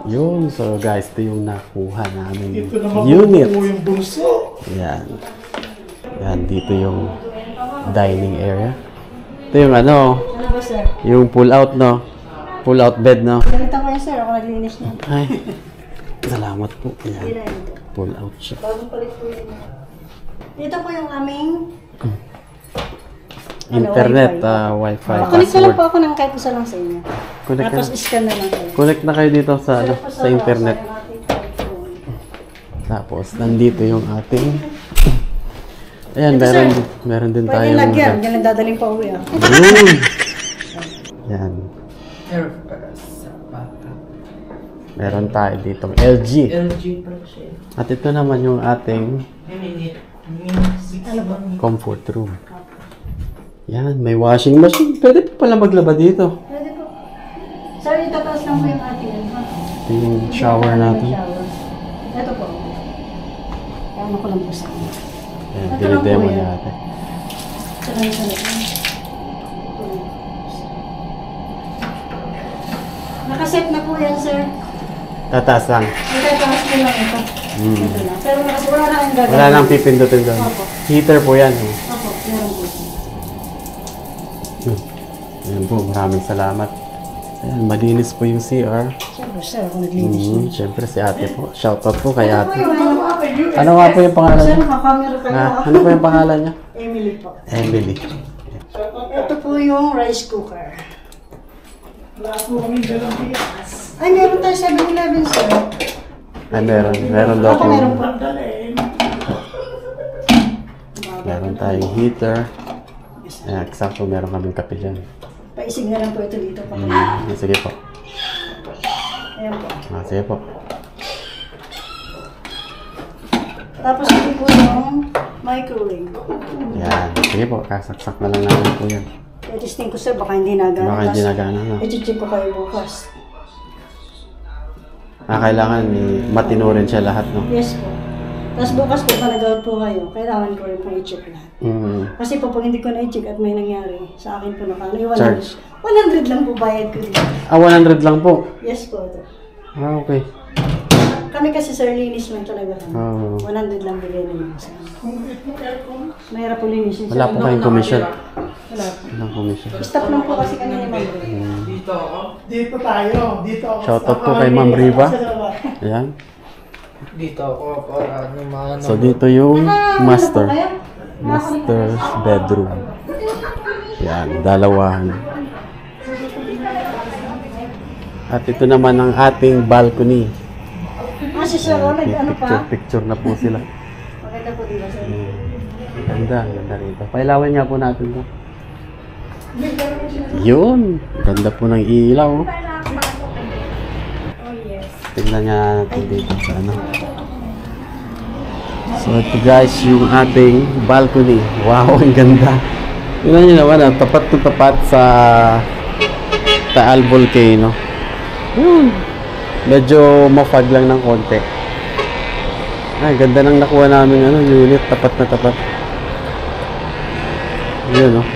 Yun, so guys, ito yung nakuha namin Ito naman unit. yung bunso. Yan. Yan, dito yung dining area. Ito yung ano, Ano ba, sir? yung pull out, no? Pull out bed, no? Gamitan ko yan, sir. Ako naglinis niya. Ay, salamat po. Yan, Ilan ito? pull out siya. Bagong palit po yun. Ito po yung aming Internet, wifi, connect na lang po password. ako ng kahit isa lang sa inyo. Connect Tapos na. scan na lang kayo. Connect na kayo dito sa, ano, Tapos sa internet. sa ating phone. Tapos, nandito yung ating... Ayan, Ito, meron, sir. meron din Pwede tayong... lagyan. Yan ang dadaling pa uwi ah. Yun! Yan. Meron tayo ditong LG. LG pala siya. At ito naman yung ating Ano ba? comfort room. Yan, may washing machine. Pwede pa pala maglaba dito. Pwede po. Sir, itataas lang po yung ating ano. Ito yung shower natin. Shower. Ito po. Ano ko lang po sa inyo. Yan, Ito lang po dinidemo yan. natin. Saka yung sa nakaset na po yan, sir. Tataas lang. Itataas ko lang ito. Ito lang. Pero wala na ang gagawin. Wala nang pipindutin doon. Opo. Heater po yan. Eh. Opo, meron po. Ayan po, maraming salamat. Ayan, malinis po yung CR. Siyempre, sir, ako naglinis niya. Siyempre si ate po. Shoutout po kay Ito po ate. yung Ano nga po yung pangalan Sir, niya? makakamera kayo. Ano po yung pangalan niya? Emily po. Emily. Ito po yung rice cooker. Lahat mo kami dalang bigas. Ay, meron tayo 7-Eleven, sir. Ay, meron daw Ako po. meron po. Dalhin. Meron tayong heater. Ayan, eksakto meron kaming kape dyan. Paisig na lang po ito dito pa. Sige po. Ayan po. Sige po. Tapos ito po yung microwave. Ayan, sige po. Kasaksak na lang namin po yan. I-testing ko, sir, baka hindi nagana. Baka hindi nagana, no? I-check ko kayo bukas. Kailangan matino rin siya lahat, no? Yes po. Tapos bukas po, pag nag-out po kayo, kailangan ko rin po i-check lahat. Kasi po, pag hindi ko na-i-check at may nangyari, sa akin po nakano, Charge. 100 lang po bayad ko dito. 100 lang po. Yes po, ito. Okay. Kami kasi, sir, linis lang talaga. Oh. 100 lang bigay naman sa amin. Mahirap po linisin. Wala po kayong commission. Wala po. Walang commission. Stop lang po kasi kami ni Ma'am. Dito ako. Dito tayo. Dito ako. Shoutout po kay Ma'am Riva. Ayan. Dito ako para yung mga So dito yung master. Ano po kayo? Master's bedroom. Yan, dalawahan. At ito naman ang ating balcony. Si Sir Ronald, ano pa? Picture na po sila. Maganda po dito, sir. Ganda rito. Pailawan nga po natin to. Yun, ganda po ng ilaw. Oh, yes. Tingnan nga natin dito sa ano. So ito guys, yung ating balcony. Wow, ang ganda. Tingnan nyo naman, tapat na tapat sa Taal Volcano. Yun. Medyo mafag lang ng konti. Ay, ganda nang nakuha namin ano, unit, tapat na tapat. Yun, oh.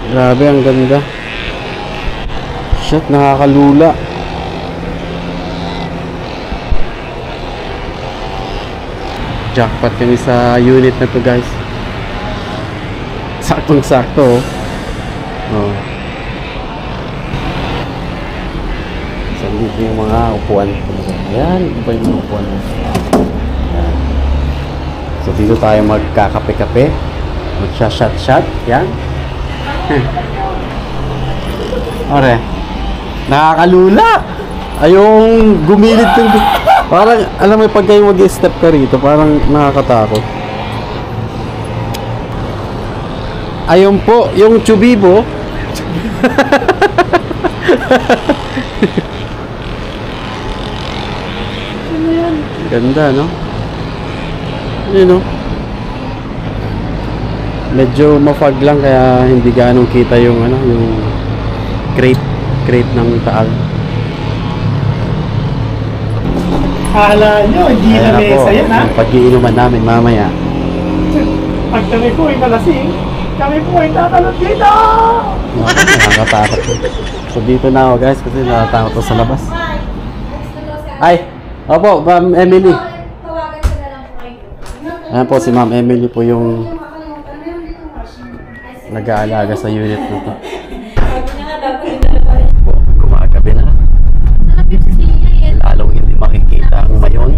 Grabe, ang ganda. Shit, nakakalula. Jackpot kami sa unit na to, guys. Saktong-sakto, oh. Oh. So, dito yung mga upuan. Ayan, iba yung mga upuan. Ayan. So, dito tayo magkakape-kape. Magsha-shot-shot. Yan. Ore. Nakakalula. Ayong gumilid yung... Parang, alam mo, pag kayo mag-step ka rito, parang nakakatakot. Ayun po, yung Chubibo. Ganda, no? Yun, no? Medyo mafag lang kaya hindi ganong kita yung ano, yung crate ng Taal. Kala nyo, hindi na mesa yan, ha? Ang pag-iinuman namin mamaya. Pag kami po ay malasing, kami po ay tatalon dito! Nakakatakot. So dito na ako guys kasi natatakot ko sa labas. Ay! Opo, Ma'am Emily. Ayan po si Ma'am Emily po yung nag-aalaga sa unit na to. Gumagabi na. Lalong hindi makikita ang mayon.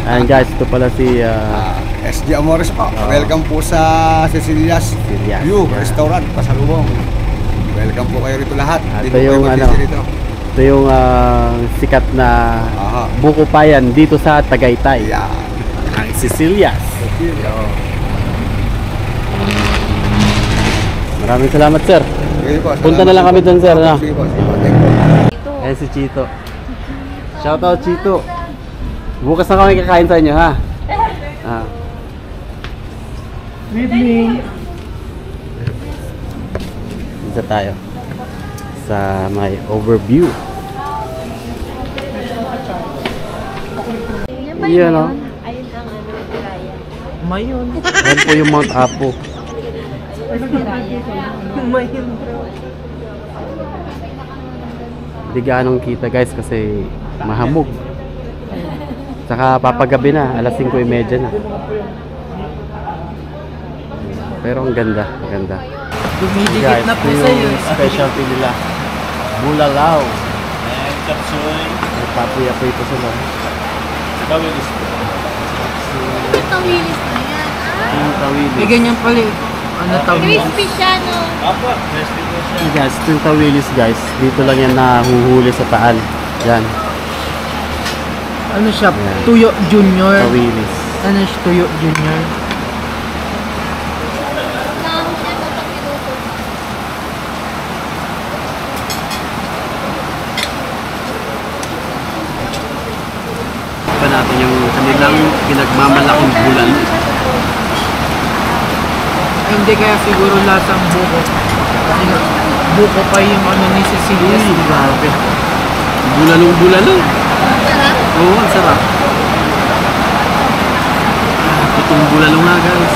Ayan guys, ito pala si SG Amores po. Welcome po sa Cecilia's View Restaurant, Pasalubong. Welcome po kayo rito lahat. Ito yung ito yung sikat na buko payan dito sa Tagaytay. Ang Cecilia's. Maraming salamat sir. Punta na lang kami doon sir. No? Ayan si Chito. Shoutout Chito. Bukas na kami kakain sa inyo ha. Good evening. Dito tayo sa may overview. Yan o. Ayun ang Raya. Mayon. Yan po yung Mount Apo. Mayon. Hindi gaanong kita guys kasi mahamog. Saka papagabi na, alas 5:30 na. Pero ang ganda, ang ganda. Dumidikit na po ito sa'yo. yung specialty nila. Bulalaw. And kapsoy. Papuya-puya ito sila. Tawilis. Tawilis na yan. Yung tawilis. May ganyan pala eh. Ano tawag? Crispy siya, no? Apa, crispy po siya. Guys, ito yung tawilis guys. Dito lang yan nahuhuli sa Taal. Yan, Ano siya? Ayan. Tuyo Junior. tawilis. Ano siya? Tuyo Junior. Nang siya ito pag niluto. Pa natin yung kanilang pinagmamalaking bulan. Ay, hindi kaya siguro lasang buko. Kasi nga, buko pa yung ano ni Cecilia. Grabe. Bulalong-bulalong. Sarap. Oo, ang sarap. Itong bulalo nga guys.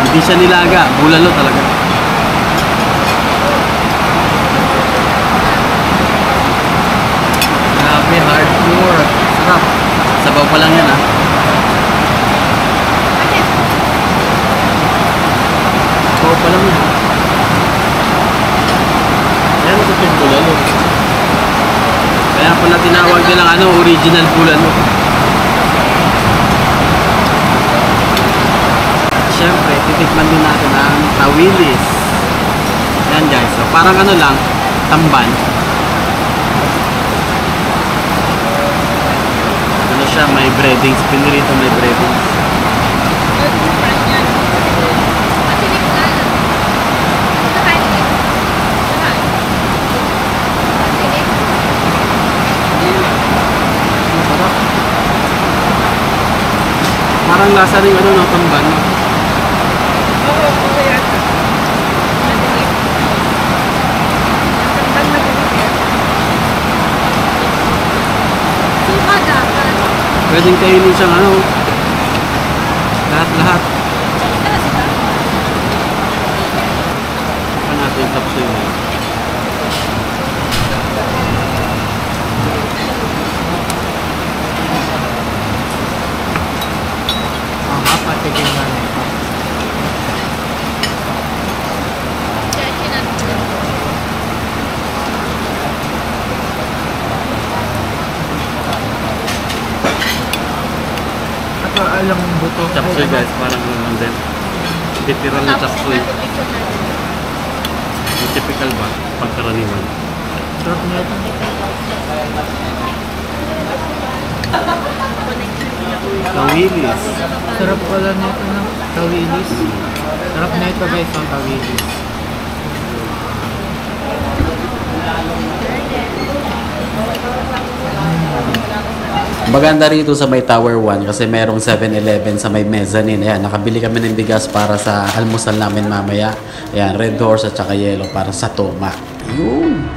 Hindi siya nilaga, bulalo talaga. Grabe, hardcore. Sarap. Sabaw pa lang yan ah. Sabaw pa lang yan. Yan ito yung bulalo. Kaya pala tinawag nilang ano, original bulalo. Siyempre, titikman din natin ang tawilis. Yan guys, so parang ano lang, tamban. Ano siya, may breadings, pinirito may breadings. Masinig na. Nakain ko. Nakain. Masinig. Sarap. Parang lasa rin ano, no, tamban. Suka dapat. Pwedeng kainin siyang ano, lahat-lahat. Pa natin yung tapsoy mo. Patigil na ito. Cheche natin. Ito alam mong buto. Chapsoy guys, parang ano din. Literal na Tapos chapsoy. natin natin. Yung typical ba? Pagkaraniwan. Sarap niya ito. Tawilis. Sarap pala nito ng tawilis. Sarap na ito guys ang tawilis. Maganda rito sa may Tower 1 kasi merong 7-Eleven sa may mezzanine. Ayan, nakabili kami ng bigas para sa almusal namin mamaya. Ayan, Red Horse at saka Yellow para sa toma. Yun!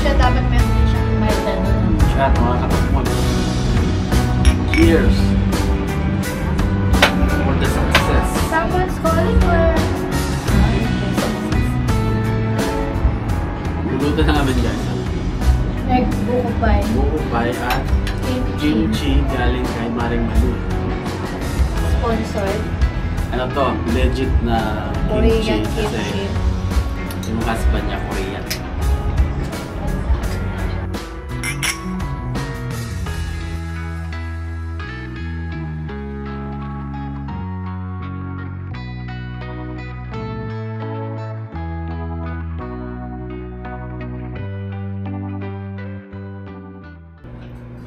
siya, dapat meron din siya. May tanong. Chat, mga katakmon. Cheers! For the success. Someone's calling or... Luluto na namin guys. Egg buko pie. Buko pie at kimchi galing kay Maring Manu. Sponsored. Ano to? Legit na Korean kimchi. Kasi kimchi. yung husband niya Korean.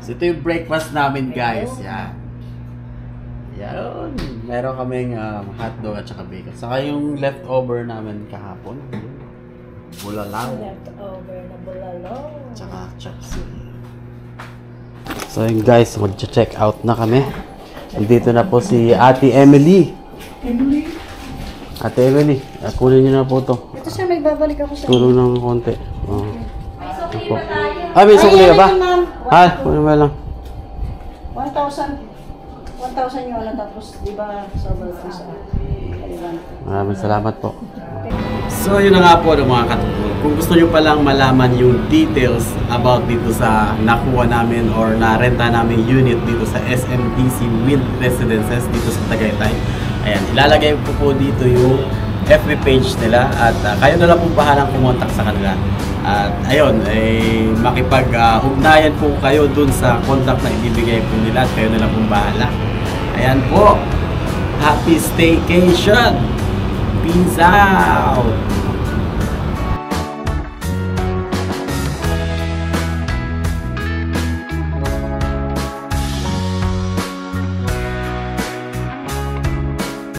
So, ito yung breakfast namin guys. Yan. Yan. Meron kaming hotdog at saka bacon. Saka yung leftover namin kahapon. Bulalaw. Leftover na bulalo. Tsaka chopsuey. So yun guys, mag-check out na kami. Dito na po si Ate Emily. Ate Emily, kunin niyo na po to. Ito siya, may babalik ako sa Tulong ng konti. Oh. Ito po. May sukli ba? Kunin mo lang. 1,000 yung ano, tapos di ba sobrang lang sa kaliwan. Maraming salamat po. So yun na nga po mga katukul. Kung gusto nyo palang malaman yung details about dito sa nakuha namin or narenta namin unit dito sa SMDC Wind Residences dito sa Tagaytay. Ayan, ilalagay ko po dito yung FB page nila at kayo na lang po bahalang kumontak sa kanila. At ayun, makipag-ugnayan po kayo dun sa contact na ibibigay po nila at kayo na lang po bahala. Ayan po. Happy staycation! Peace out!